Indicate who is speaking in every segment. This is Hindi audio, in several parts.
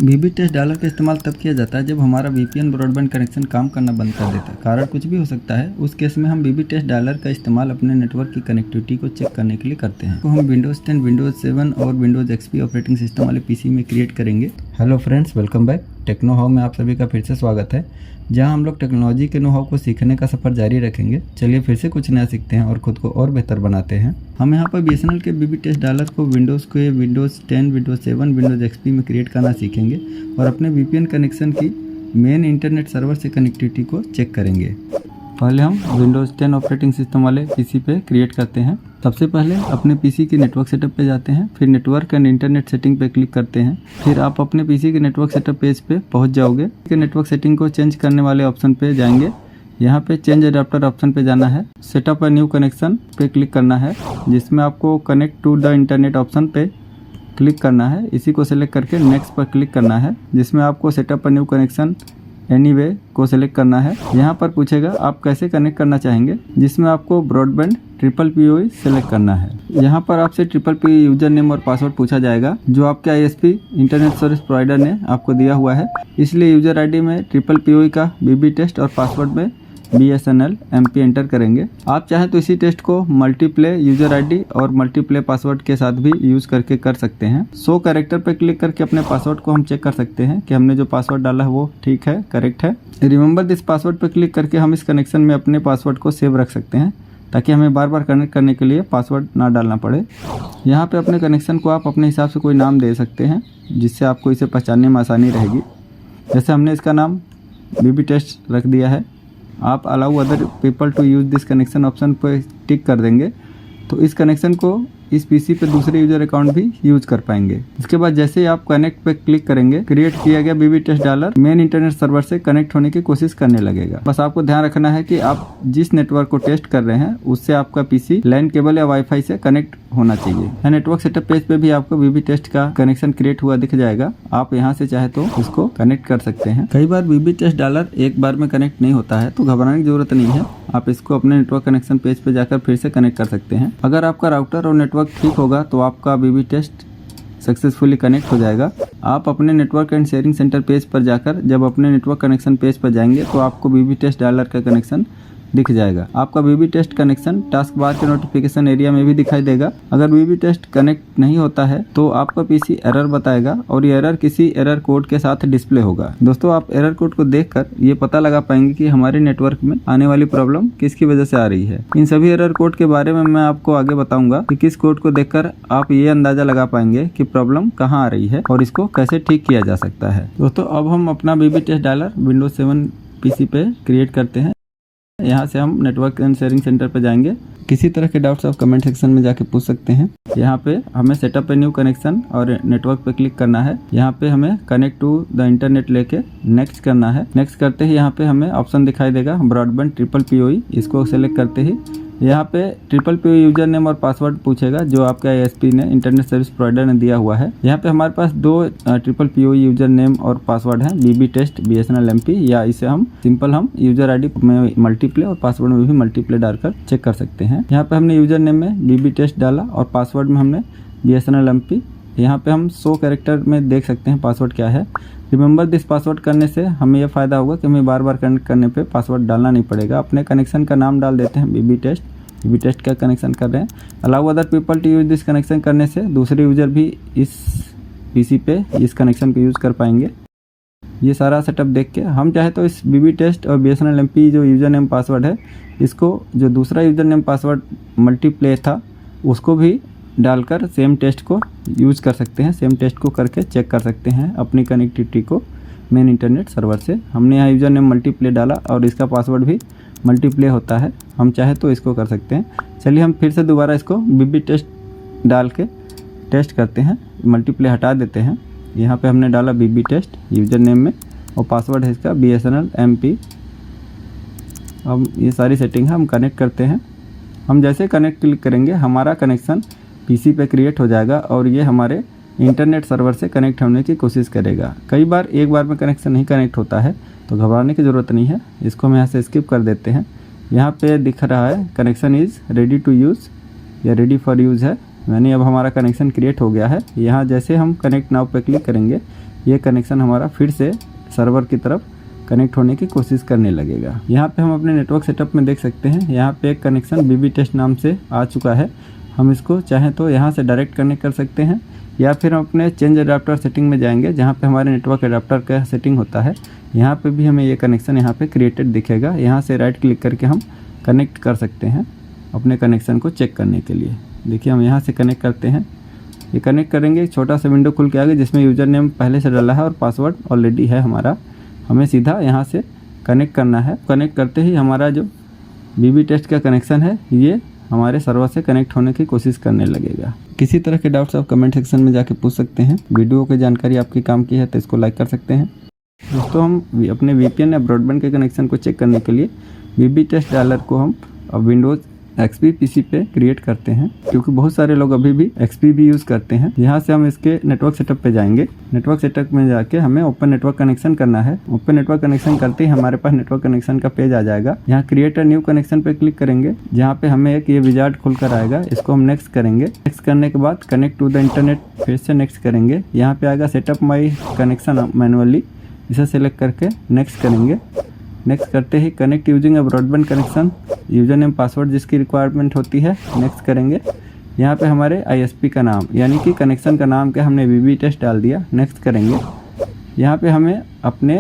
Speaker 1: वीबी टेस्ट डॉलर का इस्तेमाल तब किया जाता है जब हमारा वीपीएन ब्रॉडबैंड कनेक्शन काम करना बंद कर देता है। कारण कुछ भी हो सकता है। उस केस में हम वीबी टेस्ट डॉलर का इस्तेमाल अपने नेटवर्क की कनेक्टिविटी को चेक करने के लिए करते हैं। तो हम विंडोज़ 10, विंडोज़ 7 और विंडोज़ XP ऑपरेटिंग सिस्टम वाले पीसी में क्रिएट करेंगे। Hello friends, welcome back. Techno How में आप सभी का फिर से स्वागत है, जहां हम लोग टेक्नोलॉजी के नो हाउ को सीखने का सफ़र जारी रखेंगे। चलिए फिर से कुछ नया सीखते हैं और खुद को और बेहतर बनाते हैं। हम यहाँ पर BSNL के वीबी टेस्ट डॉलर को विंडोज़ 10, विंडोज़ 7, विंडोज़ XP में क्रिएट करना सीखेंगे और अपने VPN कनेक्शन की मेन इंटरनेट सर्वर से कनेक्टिविटी को चेक करेंगे। पहले हम विंडोज़ 10 ऑपरेटिंग सिस्टम वाले पीसी पे क्रिएट करते हैं। सबसे पहले अपने पीसी के नेटवर्क सेटअप पे जाते हैं, फिर नेटवर्क एंड इंटरनेट सेटिंग पे क्लिक करते हैं। फिर आप अपने पीसी के नेटवर्क सेटअप पेज पे पहुंच जाओगे। के नेटवर्क सेटिंग को चेंज करने वाले ऑप्शन पे जाएंगे। यहाँ पे चेंज अडाप्टर ऑप्शन पे जाना है। सेटअप अ न्यू कनेक्शन पे क्लिक करना है, जिसमें आपको connect to the internet option पे क्लिक करना है। इसी को सिलेक्ट करके नेक्स्ट पर क्लिक करना है, जिसमें आपको setup a new connection anyway को सिलेक्ट करना है। यहाँ पर पूछेगा आप कैसे कनेक्ट करना चाहेंगे, जिसमें आपको ब्रॉडबैंड PPPoE सेलेक्ट करना है। यहाँ पर आपसे PPP यूजर नेम और पासवर्ड पूछा जाएगा, जो आपके ISP इंटरनेट सर्विस प्रोवाइडर ने आपको दिया हुआ है। इसलिए यूजर आईडी में PPPoE का वीबी टेस्ट और पासवर्ड में BSNL MP एंटर करेंगे। आप चाहें तो इसी टेस्ट को मल्टीप्ले यूजर आईडी और मल्टीप्ले पासवर्ड के साथ भी यूज करके कर सकते हैं। 100 कैरेक्टर पर क्लिक करके अपने पासवर्ड को हम चेक कर सकते हैं कि हमने जो पासवर्ड डाला है वो ठीक है, करेक्ट है। रिमेंबर दिस पासवर्ड पर क्लिक करके हम इस कनेक्शन में अपने पासवर्ड को सेव रख सकते हैं, ताकि हमें बार बार कनेक्ट करने के लिए पासवर्ड ना डालना पड़े। यहाँ पे अपने कनेक्शन को आप अपने हिसाब से कोई नाम दे सकते हैं, जिससे आपको इसे पहचानने में आसानी रहेगी। जैसे हमने इसका नाम वीबी टेस्ट रख दिया है। आप allow other people to use this connection option पर टिक कर देंगे, तो इस कनेक्शन को इस पीसी पे दूसरे यूजर अकाउंट भी यूज कर पाएंगे। इसके बाद जैसे ही आप कनेक्ट पे क्लिक करेंगे, क्रिएट किया गया वीबी टेस्ट डॉलर मेन इंटरनेट सर्वर से कनेक्ट होने की कोशिश करने लगेगा। बस आपको ध्यान रखना है कि आप जिस नेटवर्क को टेस्ट कर रहे हैं उससे आपका पीसी लैन केबल या वाईफाई से कनेक्ट होना चाहिए। नेटवर्क सेटअप पेज पे भी आपको वीबी टेस्ट का कनेक्शन क्रिएट हुआ दिख जाएगा। आप यहाँ से चाहे तो इसको कनेक्ट कर सकते हैं। कई बार वीबी टेस्ट डॉलर एक बार में कनेक्ट नहीं होता है, तो घबराने की जरूरत नहीं है। आप इसको अपने नेटवर्क कनेक्शन पेज पे जाकर फिर से कनेक्ट कर सकते हैं। अगर आपका राउटर और नेटवर्क ठीक होगा तो आपका वीबी टेस्ट सक्सेसफुली कनेक्ट हो जाएगा। आप अपने network and sharing centre page पर जाकर जब अपने नेटवर्क कनेक्शन पेज पर जाएंगे तो आपको वीबी टेस्ट डॉलर का कनेक्शन दिख जाएगा। आपका वीबी टेस्ट कनेक्शन टास्क बार के नोटिफिकेशन एरिया में भी दिखाई देगा। अगर वीबी टेस्ट कनेक्ट नहीं होता है तो आपका पीसी एरर बताएगा और ये एरर किसी एरर कोड के साथ डिस्प्ले होगा। दोस्तों, आप एरर कोड को देखकर ये पता लगा पाएंगे कि हमारे नेटवर्क में आने वाली प्रॉब्लम किसकी वजह से आ रही है। इन सभी एरर कोड के बारे में मैं आपको आगे बताऊंगा कि किस कोड को देखकर आप ये अंदाजा लगा पाएंगे कि प्रॉब्लम कहाँ आ रही है और इसको कैसे ठीक किया जा सकता है। दोस्तों, अब हम अपना वीबी टेस्ट डॉलर विंडोज 7 पीसी पे क्रिएट करते हैं। यहाँ से हम नेटवर्क एंड शेयरिंग सेंटर पे जाएंगे। किसी तरह के डाउट्स आप कमेंट सेक्शन में जाके पूछ सकते हैं। यहाँ पे हमें सेटअप ए न्यू कनेक्शन और नेटवर्क पे क्लिक करना है। यहाँ पे हमें कनेक्ट टू द इंटरनेट लेके नेक्स्ट करना है। नेक्स्ट करते ही यहाँ पे हमें ऑप्शन दिखाई देगा ब्रॉडबैंड PPPoE। इसको सेलेक्ट करते ही यहाँ पे PPPoE यूजर नेम और पासवर्ड पूछेगा, जो आपके ISP ने इंटरनेट सर्विस प्रोवाइडर ने दिया हुआ है। यहाँ पे हमारे पास 2 PPPoE यूजर नेम और पासवर्ड है, वीबी टेस्ट BSNL MP, या इसे हम सिंपल यूजर आईडी में मल्टीप्ले और पासवर्ड में भी मल्टीप्ले डालकर चेक कर सकते हैं। यहाँ पे हमने यूजर नेम में वीबी टेस्ट डाला और पासवर्ड में हमने BSNL MP। यहाँ पे हम 100 कैरेक्टर में देख सकते हैं पासवर्ड क्या है। रिमेंबर दिस पासवर्ड करने से हमें यह फ़ायदा होगा कि हमें बार बार कनेक्ट करने पे पासवर्ड डालना नहीं पड़ेगा। अपने कनेक्शन का नाम डाल देते हैं वीबी टेस्ट का कनेक्शन कर रहे हैं। Allow other people to use this connection करने से दूसरे यूजर भी इस पीसी पे इस कनेक्शन को यूज़ कर पाएंगे। ये सारा सेटअप देख के हम चाहे तो इस वीबी टेस्ट और BSNL MP जो यूज़र नेम पासवर्ड है, इसको जो दूसरा यूज़र नेम पासवर्ड मल्टीप्ले था उसको भी डालकर सेम टेस्ट को यूज़ कर सकते हैं। सेम टेस्ट को करके चेक कर सकते हैं अपनी कनेक्टिविटी को मेन इंटरनेट सर्वर से। हमने यहाँ यूज़र नेम मल्टीप्ले डाला और इसका पासवर्ड भी मल्टीप्ले होता है। हम चाहे तो इसको कर सकते हैं। चलिए हम फिर से दोबारा इसको वीबी टेस्ट डाल के टेस्ट करते हैं। मल्टीप्ले हटा देते हैं। यहाँ पे हमने डाला वीबी टेस्ट यूज़र नेम में और पासवर्ड है इसका BSNL MP। अब ये सारी सेटिंग है, हम कनेक्ट करते हैं। हम जैसे कनेक्ट क्लिक करेंगे हमारा कनेक्शन पीसी पे क्रिएट हो जाएगा और ये हमारे इंटरनेट सर्वर से कनेक्ट होने की कोशिश करेगा। कई बार एक बार में कनेक्शन नहीं कनेक्ट होता है, तो घबराने की ज़रूरत नहीं है। इसको हम यहाँ से स्किप कर देते हैं। यहाँ पे दिख रहा है connection is ready to use या रेडी फॉर यूज़ है। यानी अब हमारा कनेक्शन क्रिएट हो गया है। यहाँ जैसे हम कनेक्ट नाउ पे क्लिक करेंगे, ये कनेक्शन हमारा फिर से सर्वर की तरफ कनेक्ट होने की कोशिश करने लगेगा। यहाँ पे हम अपने नेटवर्क सेटअप में देख सकते हैं, यहाँ पे एक कनेक्शन बीबी टेस्ट नाम से आ चुका है। हम इसको चाहें तो यहाँ से डायरेक्ट कनेक्ट कर सकते हैं, या फिर हम अपने चेंज अडाप्टर सेटिंग में जाएंगे, जहाँ पे हमारे नेटवर्क अडाप्टर का सेटिंग होता है। यहाँ पे भी हमें ये कनेक्शन यहाँ पे क्रिएटेड दिखेगा। यहाँ से राइट क्लिक करके हम कनेक्ट कर सकते हैं अपने कनेक्शन को चेक करने के लिए। देखिए हम यहाँ से कनेक्ट करते हैं, ये कनेक्ट करेंगे, एक छोटा सा विंडो खुल के आ गया जिसमें यूज़र नेम पहले से डाला है और पासवर्ड ऑलरेडी है हमारा। हमें सीधा यहाँ से कनेक्ट करना है। कनेक्ट करते ही हमारा जो बीबी टेस्ट का कनेक्शन है ये हमारे सर्वर से कनेक्ट होने की कोशिश करने लगेगा। किसी तरह के डाउट्स आप कमेंट सेक्शन में जाके पूछ सकते हैं। वीडियो की जानकारी आपके काम की है तो इसको लाइक कर सकते हैं। दोस्तों, हम अपने VPN या ब्रॉडबैंड के कनेक्शन को चेक करने के लिए बीबी टेस्ट डायलर को हम अब विंडोज़ XP PC पे क्रिएट करते हैं, क्योंकि बहुत सारे लोग अभी भी XP भी यूज़ करते हैं। यहाँ से हम इसके नेटवर्क सेटअप पे जाएंगे। नेटवर्क सेटअप में जाके हमें ओपन नेटवर्क कनेक्शन करना है। ओपन नेटवर्क कनेक्शन करते ही हमारे पास नेटवर्क कनेक्शन का पेज आ जाएगा। यहाँ क्रिएट अ न्यू कनेक्शन पे क्लिक करेंगे, जहाँ पे हमें एक ये विजार्ड खुल कर आएगा। इसको हम नेक्स्ट करेंगे। नेक्स्ट करने के बाद कनेक्ट टू द इंटरनेट फिर से नेक्स्ट करेंगे। यहाँ पे आएगा सेटअप माई कनेक्शन मैनुअली, इसे सेलेक्ट करके नेक्स्ट करेंगे। नेक्स्ट करते ही connect using a broadband connection, user name password जिसकी रिक्वायरमेंट होती है, नेक्स्ट करेंगे। यहाँ पे हमारे ISP का नाम यानी कि कनेक्शन का नाम क्या हमने बीबी टेस्ट डाल दिया, नेक्स्ट करेंगे। यहाँ पे हमें अपने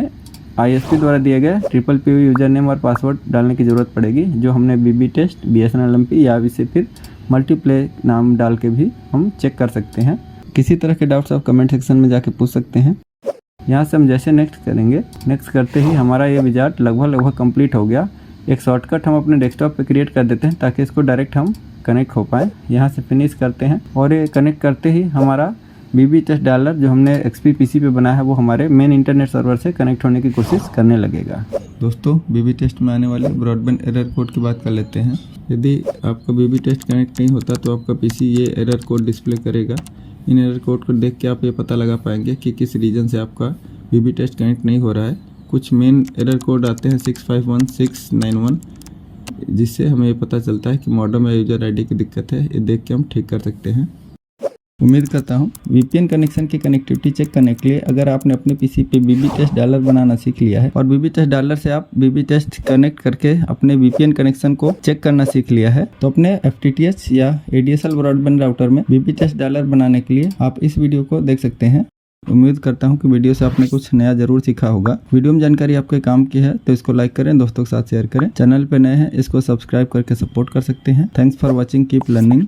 Speaker 1: ISP द्वारा दिए गए PPP यूजर नेम और पासवर्ड डालने की ज़रूरत पड़ेगी, जो हमने बीबी टेस्ट BSNL MP या इसे फिर मल्टीप्ले नाम डाल के भी हम चेक कर सकते हैं। किसी तरह के डाउट्स आप कमेंट सेक्शन में जाके पूछ सकते हैं। यहाँ से हम जैसे नेक्स्ट करेंगे, नेक्स्ट करते ही हमारा ये विजार्ड लगभग कंप्लीट हो गया। एक शॉर्टकट हम अपने डेस्कटॉप पे क्रिएट कर देते हैं ताकि इसको डायरेक्ट हम कनेक्ट हो पाए। यहाँ से फिनिश करते हैं और ये कनेक्ट करते ही हमारा बीबी टेस्ट डायलर जो हमने XP PC पे बनाया है वो हमारे मेन इंटरनेट सर्वर से कनेक्ट होने की कोशिश करने लगेगा। दोस्तों, बीबी टेस्ट में आने वाले ब्रॉडबैंड एरर कोड की बात कर लेते हैं। यदि आपका बीबी टेस्ट कनेक्ट नहीं होता तो आपका PC ये एरर कोड डिस्प्ले करेगा। इन एरर कोड को देख के आप ये पता लगा पाएंगे कि किस रीजन से आपका बीबी टेस्ट कनेक्ट नहीं हो रहा है। कुछ मेन एरर कोड आते हैं 651691, जिससे हमें ये पता चलता है कि मॉडेम या यूजर ID की दिक्कत है। ये देख के हम ठीक कर सकते हैं। उम्मीद करता हूँ VPN कनेक्शन की कनेक्टिविटी चेक करने के लिए अगर आपने अपने PC पे बीबी टेस्ट डायलर बनाना सीख लिया है और बीबी टेस्ट डायलर से आप बीबी टेस्ट कनेक्ट करके अपने VPN कनेक्शन को चेक करना सीख लिया है, तो अपने FTTH या ADSL ब्रॉडबैंड राउटर में बीबी टेस्ट डायलर बनाने के लिए आप इस वीडियो को देख सकते हैं। उम्मीद करता हूँ कि वीडियो से आपने कुछ नया जरूर सीखा होगा। वीडियो में जानकारी आपके काम की है तो इसको लाइक करें, दोस्तों के साथ शेयर करें। चैनल पे नए हैं इसको सब्सक्राइब करके सपोर्ट कर सकते हैं। Thanks for watching, keep learning.